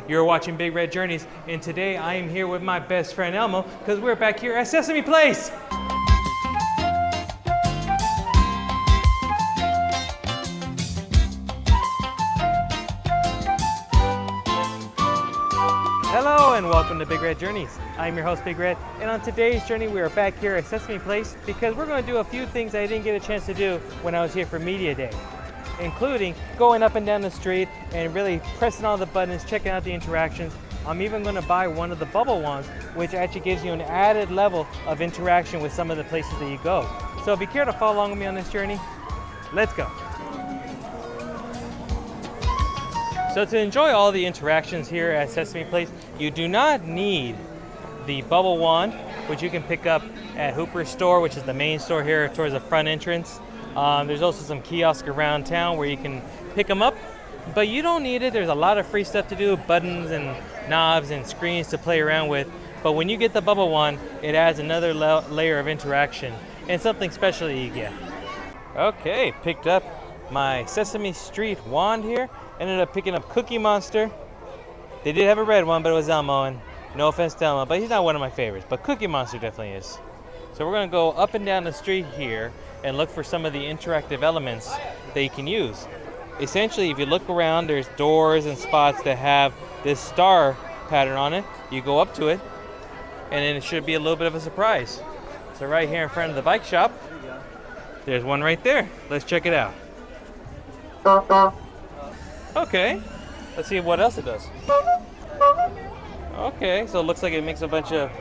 You're watching Big Red Journeys, and today I am here with my best friend Elmo because we're back here at Sesame Place. Hello and welcome to Big Red Journeys. I'm your host Big Red, and on today's journey we are back here at Sesame Place because we're going to do a few things I didn't get a chance to do when I was here for Media Day, including going up and down the street and really pressing all the buttons, checking out the interactions. I'm even going to buy one of the bubble wands, which actually gives you an added level of interaction with some of the places that you go. So if you care to follow along with me on this journey, let's go. So to enjoy all the interactions here at Sesame Place, you do not need the bubble wand, which you can pick up at Hooper's store, which is the main store here towards the front entrance. There's also some kiosks around town where you can pick them up, but you don't need it. There's a lot of free stuff to do, buttons and knobs and screens to play around with. But when you get the bubble wand, it adds another layer of interaction and something special that you get. Okay, picked up my Sesame Street wand here. Ended up picking up Cookie Monster. They did have a red one, but it was Elmo, and no offense to Elmo, but he's not one of my favorites, but Cookie Monster definitely is. So we're gonna go up and down the street here and look for some of the interactive elements that you can use. Essentially, if you look around, there's doors and spots that have this star pattern on it. You go up to it, and then it should be a little bit of a surprise. So right here in front of the bike shop, there's one right there. Let's check it out. Okay, let's see what else it does. Okay, so it looks like it makes a bunch of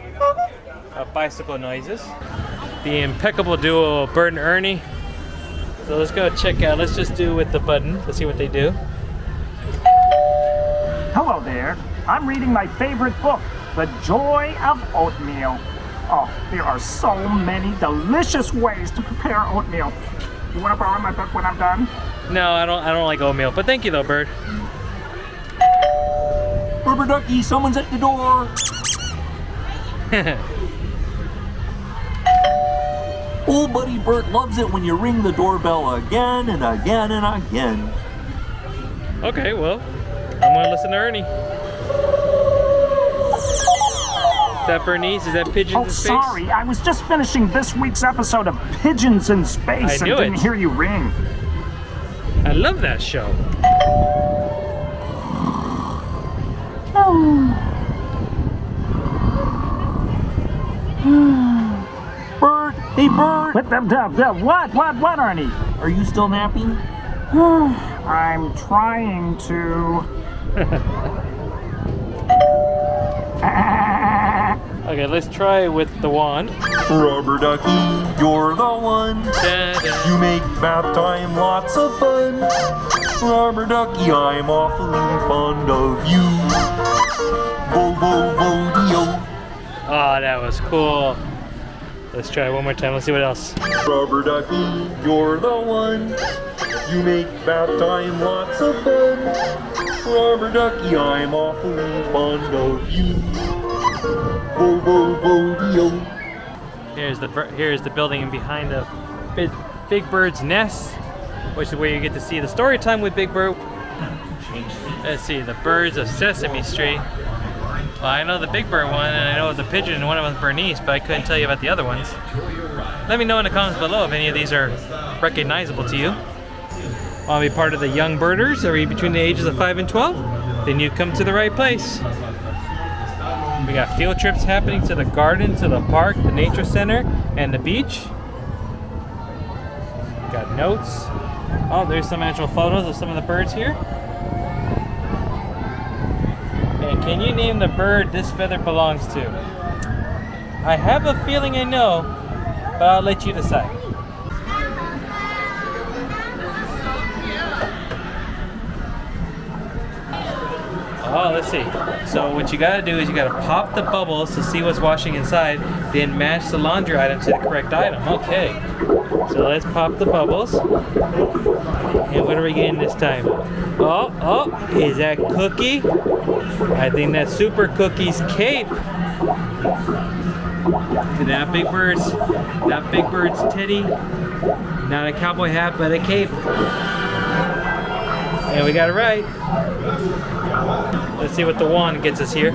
bicycle noises. The impeccable duo Bert and Ernie. So let's go check out. Let's just do with the button. Let's see what they do. Hello there. I'm reading my favorite book, The Joy of Oatmeal. Oh, there are so many delicious ways to prepare oatmeal. You want to borrow my book when I'm done? No, I don't like oatmeal, but thank you though, Bert. Rubber ducky, someone's at the door. Old buddy Bert loves it when you ring the doorbell again and again and again. Okay, well, I'm gonna listen to Ernie. Is that Bernice? Is that Pigeons in Space? Oh, sorry, I was just finishing this week's episode of Pigeons in Space and didn't hear you ring. I love that show. Bert, hey Bert. What, Ernie? Are you still napping? I'm trying to. Okay, let's try with the wand. Rubber ducky, you're the one. Da-da. You make bath time lots of fun. Rubber ducky, I'm awfully fond of you. Vo-vo-vo-dio. Oh, that was cool. Let's try it one more time. Let's see what else. Rubber ducky, you're the one. You make bath time lots of fun. Rubber ducky, I'm awfully fond of you. Vo-vo-vo-dio. Here's the building behind the Big Bird's nest, which is where you get to see the story time with Big Bird. Let's see, the birds of Sesame Street. Well, I know the Big Bird one, and I know the pigeon, and one of them is Bernice, but I couldn't tell you about the other ones. Let me know in the comments below if any of these are recognizable to you. Want to be part of the young birders? Are you between the ages of 5 and 12? Then you come to the right place. We got field trips happening to the garden, to the park, the nature center, and the beach. Got notes. Oh, there's some actual photos of some of the birds here. And can you name the bird this feather belongs to? I have a feeling I know, but I'll let you decide. Oh, let's see. So what you gotta do is you gotta pop the bubbles to see what's washing inside, then match the laundry item to the correct item. Okay. So let's pop the bubbles. And what are we getting this time? Oh, is that Cookie? I think that's Super Cookie's cape. That Big Bird's teddy. Not a cowboy hat, but a cape. And we got it right. Let's see what the wand gets us here.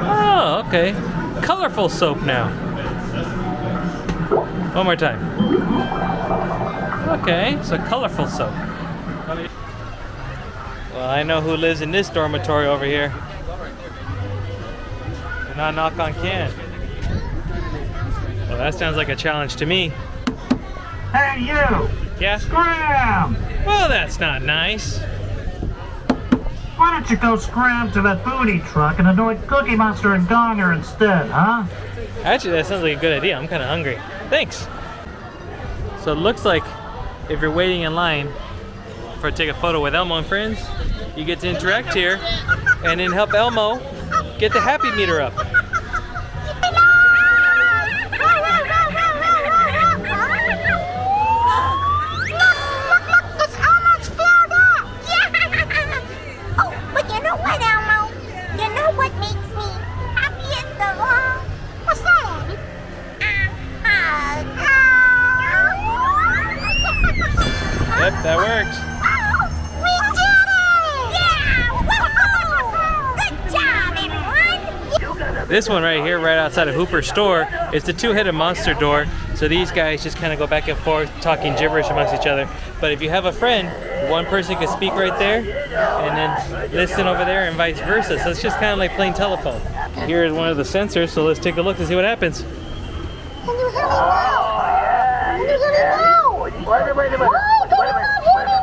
Oh, okay. Colorful soap now. One more time. Okay, so colorful soap. Well, I know who lives in this dormitory over here. Do not knock on can. Well, that sounds like a challenge to me. Hey, you! Yeah? Scram! Well, that's not nice. Why don't you go scram to that booty truck and annoy Cookie Monster and Gonger instead, huh? Actually, that sounds like a good idea. I'm kind of hungry. Thanks. So it looks like if you're waiting in line for take a photo with Elmo and friends, you get to interact here and then help Elmo get the happy meter up. It's almost filled up. Yeah. Oh, but you know what, Elmo? You know what makes me happiest of all? What's that, Abby? Yep, that works. We did it! Yeah! Woohoo! Good job, everyone! This one right here, right outside of Hooper's store, is the two-headed monster door. So these guys just kind of go back and forth, talking gibberish amongst each other. But if you have a friend, one person can speak right there, and then listen over there, and vice versa. So it's just kind of like playing telephone. Here is one of the sensors, so let's take a look to see what happens. Can you hear me now? Can you hear me now? Wait. Oh, can you not hear me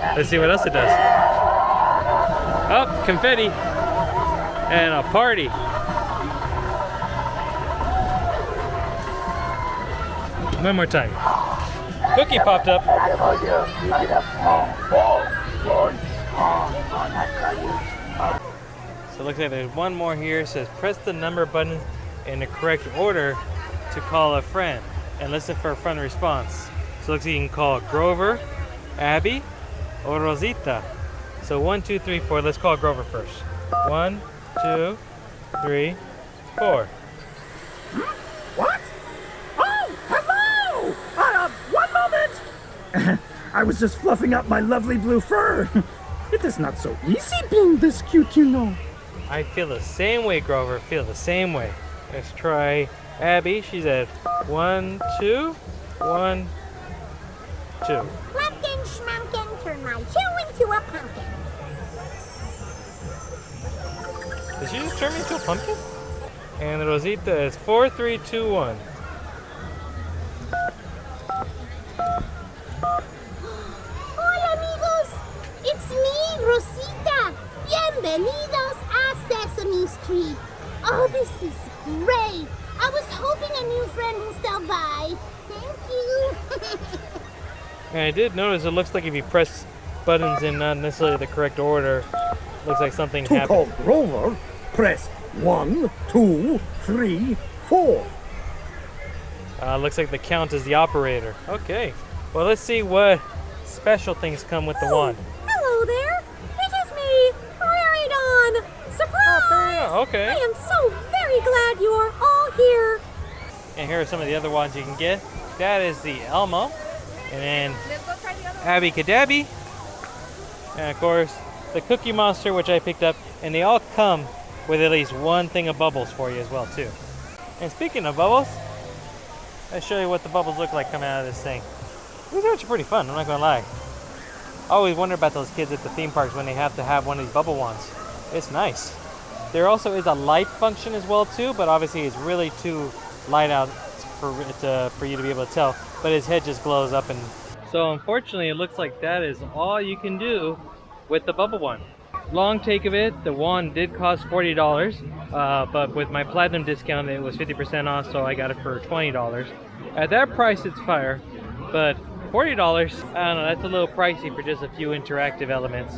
now? Let's see what else it does. Oh, confetti. And a party. One more time. Cookie popped up. So it looks like there's one more here. It says press the number button in the correct order to call a friend and listen for a friend response. So it looks like you can call Grover, Abby, or Rosita. So 1, 2, 3, 4. Let's call Grover first. 1, 2, 3, 4. What? Oh, hello! One moment! I was just fluffing up my lovely blue fur. It is not so easy being this cute, you know. I feel the same way, Grover. Feel the same way. Let's try Abby. She's at 1, 2, 1, 2. Pumpkin schmumpkin, turn my hue into a pumpkin. Did she just turn me into a pumpkin? And Rosita is 4, 3, 2, 1. Hola, amigos. It's me, Rosita. Bienvenidos a Sesame Street. Oh, this is great. I was hoping a new friend would stop by. Thank you. And I did notice it looks like if you press buttons in not necessarily the correct order, looks like something To call happened. Grover, press 1, 2, 3, 4. Looks like the count is the operator. Okay. Well, let's see what special things come with the wand. Hello there. It is me, Prairie Dawn. Surprise! Okay. I am so very glad you are all here. And here are some of the other wands you can get. That is the Elmo. And then Abracadabra. And of course, the Cookie Monster, which I picked up. And they all come with at least one thing of bubbles for you as well, too. And speaking of bubbles, I'll show you what the bubbles look like coming out of this thing. These are actually pretty fun, I'm not gonna lie. I always wonder about those kids at the theme parks when they have to have one of these bubble wands. It's nice. There also is a light function as well too, but obviously it's really too light out for you to be able to tell. But his head just glows up, and so unfortunately it looks like that is all you can do with the bubble wand. Long take of it, the wand did cost $40, but with my platinum discount it was 50% off, so I got it for $20. At that price it's fire, but $40, I don't know, that's a little pricey for just a few interactive elements.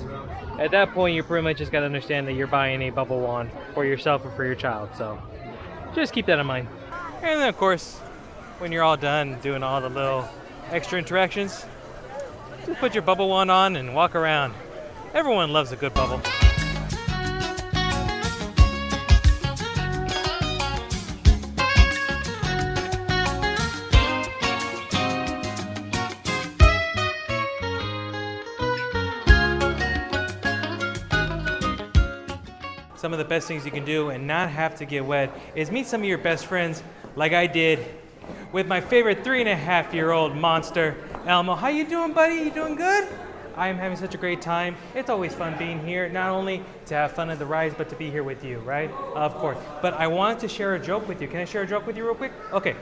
At that point you pretty much just got to understand that you're buying a bubble wand for yourself or for your child, so just keep that in mind. And then of course, when you're all done doing all the little extra interactions, just put your bubble wand on and walk around. Everyone loves a good bubble. some of the best things you can do and not have to get wet is meet some of your best friends like I did with my favorite 3.5-year-old monster, Elmo. How you doing, buddy? You doing good? I am having such a great time. It's always fun being here, not only to have fun at the rides, but to be here with you, right? Of course. But I wanted to share a joke with you. Can I share a joke with you real quick? Okay.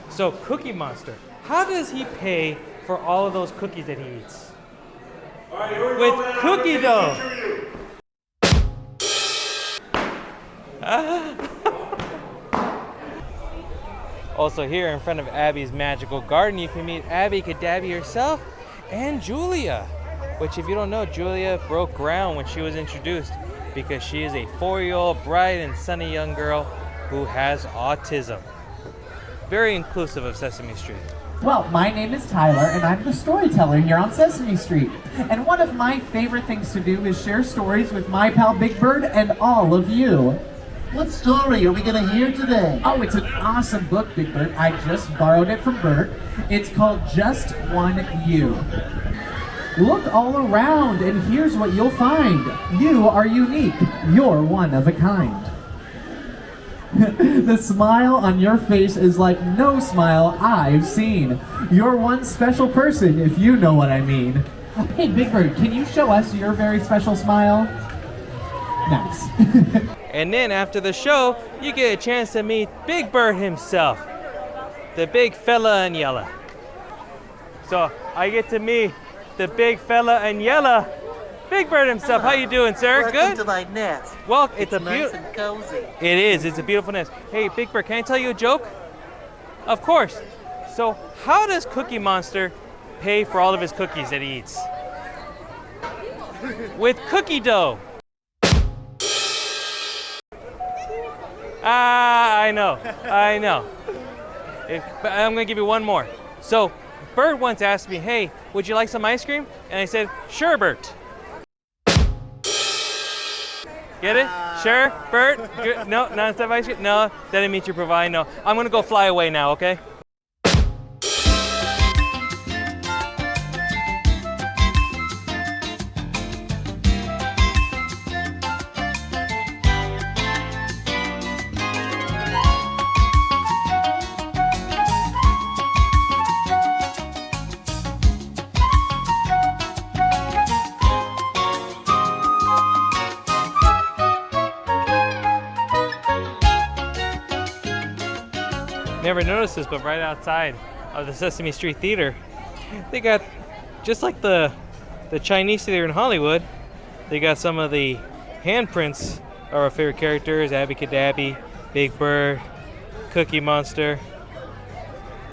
So Cookie Monster, how does he pay for all of those cookies that he eats? With cookie dough. Also here in front of Abby's magical garden, you can meet Abracadabra herself and Julia. Which, if you don't know, Julia broke ground when she was introduced because she is a 4-year-old bright and sunny young girl who has autism. Very inclusive of Sesame Street. Well, my name is Tyler, and I'm the storyteller here on Sesame Street. And one of my favorite things to do is share stories with my pal Big Bird and all of you. What story are we going to hear today? Oh, it's an awesome book, Big Bird. I just borrowed it from Bert. It's called Just One You. Look all around, and here's what you'll find. You are unique. You're one of a kind. The smile on your face is like no smile I've seen. You're one special person, if you know what I mean. Hey, Big Bird, can you show us your very special smile? Nice. And then after the show, you get a chance to meet Big Bird himself, the big fella in yellow. So I get to meet the big fella in yellow, Big Bird himself. How you doing, sir? Welcome Good? to my nest. Well, it's a nice beautiful. and cozy. It is. It's a beautiful nest. Hey, Big Bird, can I tell you a joke? Of course. So, how does Cookie Monster pay for all of his cookies that he eats? With cookie dough. I know. But I'm gonna give you one more. So, Bert once asked me, "Hey, would you like some ice cream?" And I said, "Sure, Bert." Get it? Sure, Bert? Good. No, non-stop ice cream? No, that didn't meet your provide. No, I'm gonna go fly away now, okay? Never noticed this, but right outside of the Sesame Street Theater, they got, just like the Chinese theater in Hollywood, they got some of the handprints of our favorite characters: Abracadabra, Big Bird, Cookie Monster,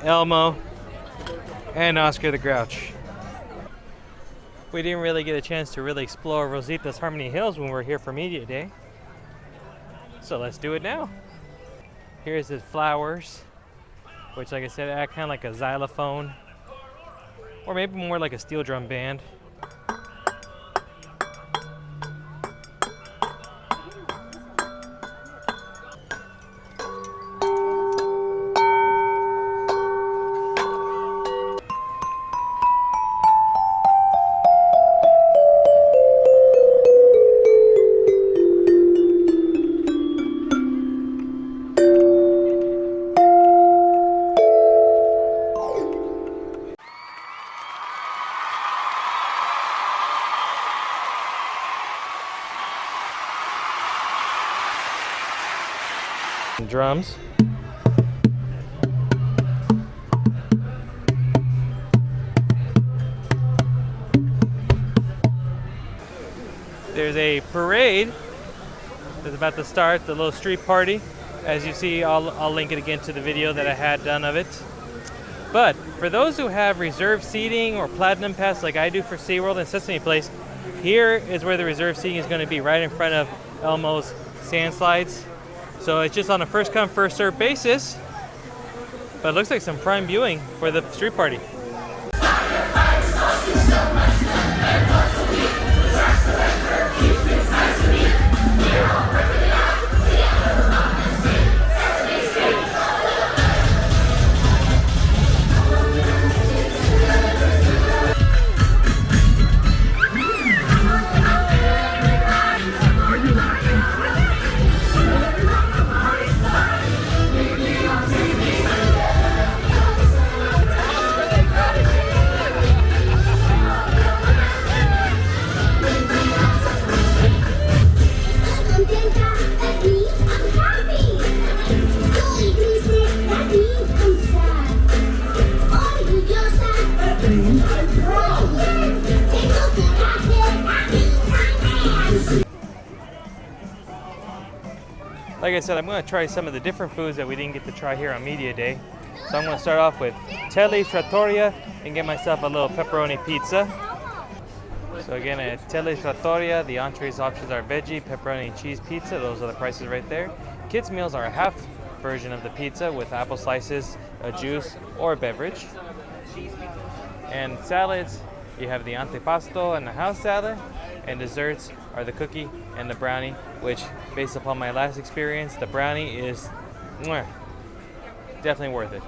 Elmo, and Oscar the Grouch. We didn't really get a chance to really explore Rosita's Harmony Hills when we were here for Media Day, so let's do it now. Here's the flowers, which, like I said, act kind of like a xylophone, or maybe more like a steel drum band. Drums. There's a parade that's about to start, the little street party. As you see, I'll link it again to the video that I had done of it. But for those who have reserved seating or platinum pass like I do for Seaworld and Sesame Place, here is where the reserved seating is going to be, right in front of Elmo's sand slides. So it's just on a first come, first served basis, but it looks like some prime viewing for the street party. Like I said, I'm going to try some of the different foods that we didn't get to try here on Media Day. So I'm going to start off with Telly's Trattoria and get myself a little pepperoni pizza. So again, at Telly's Trattoria, the entrees options are veggie, pepperoni, and cheese pizza. Those are the prices right there. Kids' meals are a half version of the pizza with apple slices, a juice, or a beverage. And salads, you have the antipasto and the house salad. And desserts are the cookie and the brownie, which, based upon my last experience, the brownie is definitely worth it.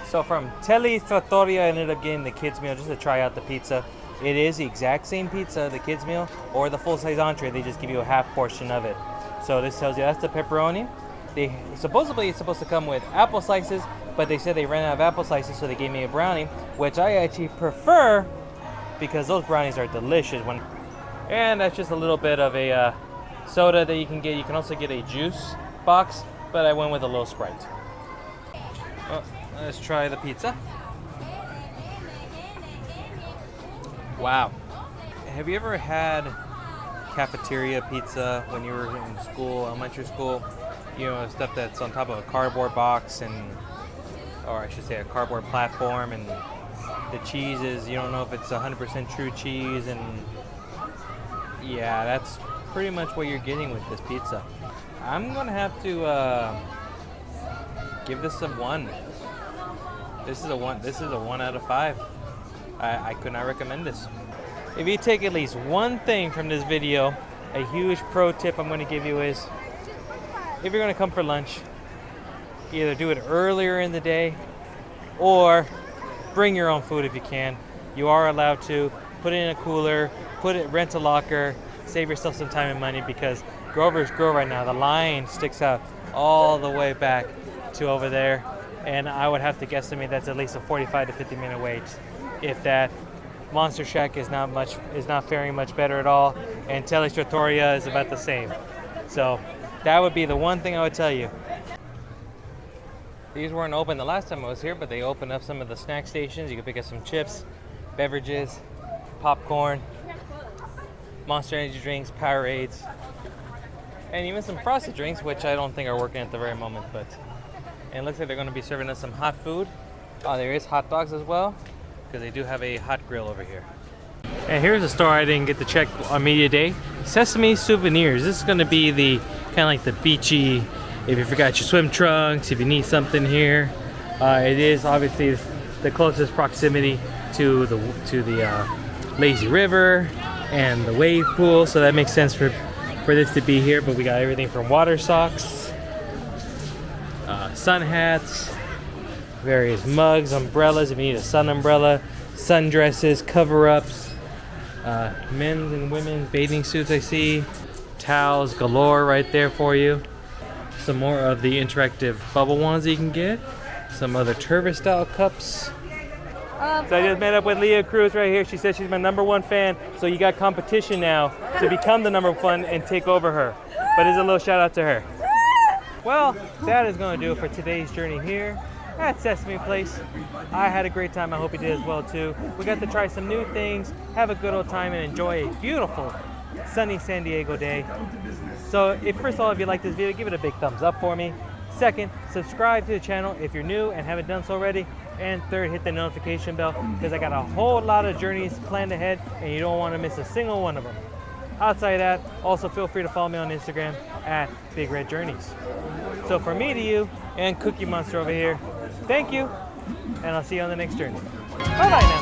So from Telly's Trattoria, I ended up getting the kids' meal just to try out the pizza. It is the exact same pizza, the kids' meal, or the full-size entree. They just give you a half portion of it. So this tells you that's the pepperoni. Supposedly it's supposed to come with apple slices, but they said they ran out of apple slices, so they gave me a brownie, which I actually prefer because those brownies are delicious. And that's just a little bit of a soda that you can get. You can also get a juice box, but I went with a little Sprite. Well, let's try the pizza. Wow. Have you ever had cafeteria pizza when you were in school, elementary school? You know, stuff that's on top of a cardboard box or I should say a cardboard platform, and the cheese is, you don't know if it's 100% true cheese, and yeah, that's pretty much what you're getting with this pizza. I'm gonna have to give this a 1. This is a 1. This is a 1 out of 5. I could not recommend this. If you take at least one thing from this video, a huge pro tip I'm going to give you is, if you're going to come for lunch, either do it earlier in the day or bring your own food if you can. You are allowed to put it in a cooler, rent a locker, save yourself some time and money, because Grover's Grill right now, the line sticks out all the way back to over there, and I would have to guesstimate that's at least a 45 to 50 minute wait. If that. Monster Shack is not faring much better at all, and Telly's Trattoria is about the same. So that would be the one thing I would tell you. These weren't open the last time I was here, but they opened up some of the snack stations. You can pick up some chips, beverages, popcorn, Monster Energy drinks, Powerades, and even some frosted drinks, which I don't think are working at the very moment. And it looks like they're going to be serving us some hot food. Oh, there is hot dogs as well, because they do have a hot grill over here. And here's a store I didn't get to check on Media Day. Sesame Souvenirs. This is going to be the kind of like the beachy, if you forgot your swim trunks, if you need something here. It is obviously the closest proximity to the lazy river and the wave pool, so that makes sense for this to be here. But we got everything from water socks, sun hats, various mugs, umbrellas if you need a sun umbrella, sundresses, cover-ups, men's and women's bathing suits I see, towels galore right there for you. Some more of the interactive bubble wands that you can get, some other Turvis style cups. So I just met up with Leah Cruz right here. She said she's my #1 fan, so you got competition now to become the #1 and take over her. But it's a little shout out to her. Well, that is going to do it for today's journey here at Sesame Place. I had a great time. I hope you did as well too. We got to try some new things, have a good old time, and enjoy a beautiful sunny San Diego day. So first of all, if you like this video, give it a big thumbs up for me. Second, subscribe to the channel if you're new and haven't done so already. And third, hit the notification bell, because I got a whole lot of journeys planned ahead and you don't want to miss a single one of them. Outside of that, also feel free to follow me on Instagram at Big Red Journeys. So from me to you and Cookie Monster over here, thank you, and I'll see you on the next journey. Bye-bye now.